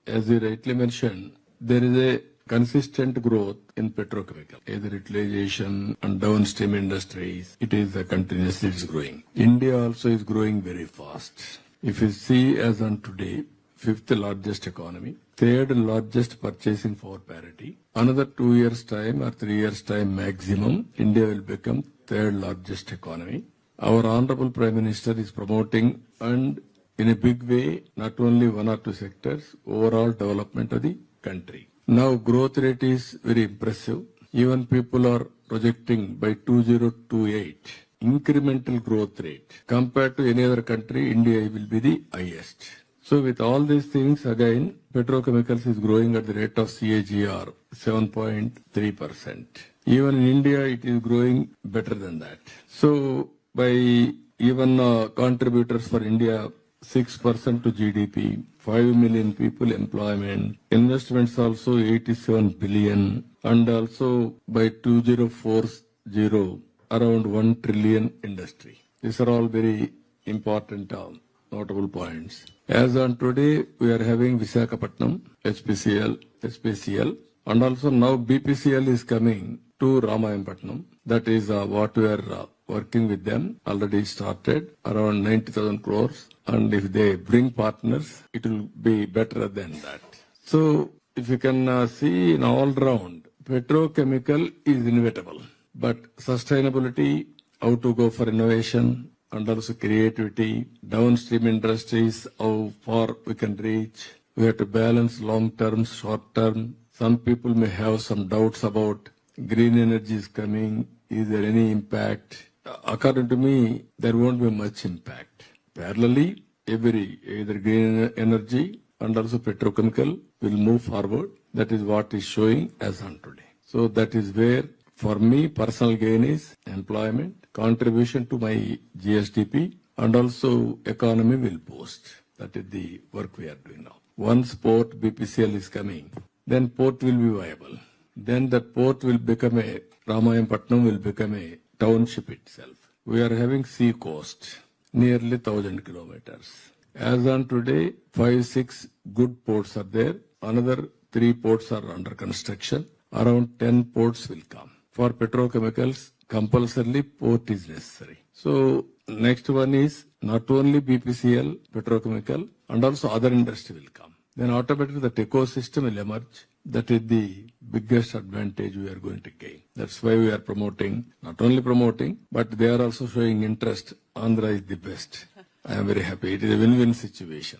as you rightly mentioned, there is a consistent growth in petrochemical, either utilization and downstream industries. It is continuously is growing. India also is growing very fast. If you see as on today, fifth largest economy, third largest purchasing power parity. Another 2 years time or 3 years time maximum, India will become third largest economy. Our Honorable Prime Minister is promoting and in a big way, not only one or two sectors, overall development of the country. Now growth rate is very impressive. Even people are projecting by 2028, incremental growth rate. Compared to any other country, India will be the highest. So with all these things, again, petrochemicals is growing at the rate of CAGR 7.3%. Even in India, it is growing better than that. So by even contributors for India, 6% to GDP, 5 million people employment, investments also 87 billion, and also by 2040, around 1 trillion industry. These are all very important notable points. As on today, we are having Visakhapatnam, SPCL, and also now BPCL is coming to Ramayanpatnam. That is what we are working with them, already started, around 90,000 crores. And if they bring partners, it will be better than that. So if you can see in all round, petrochemical is inevitable. But sustainability, how to go for innovation, and also creativity, downstream industries, how far we can reach. We have to balance long term, short term. Some people may have some doubts about green energy is coming. Is there any impact? According to me, there won't be much impact. Parallelly, either green energy and also petrochemical will move forward. That is what is showing as on today. So that is where, for me, personal gain is employment, contribution to my GSDP, and also economy will boost. That is the work we are doing now. Once port BPCL is coming, then port will be viable. Then that port will become Ramayanpatnam will become a township itself. We are having sea coast, nearly 1,000 kilometers. As on today, 5-6 good ports are there. Another 3 ports are under construction. Around 10 ports will come. For petrochemicals, compulsorily port is necessary. So next one is not only BPCL, petrochemical, and also other industry will come. Then automatically that ecosystem will emerge. That is the biggest advantage we are going to gain. That's why we are promoting, not only promoting, but they are also showing interest. Andhra is the best. I am very happy. It is a win-win situation.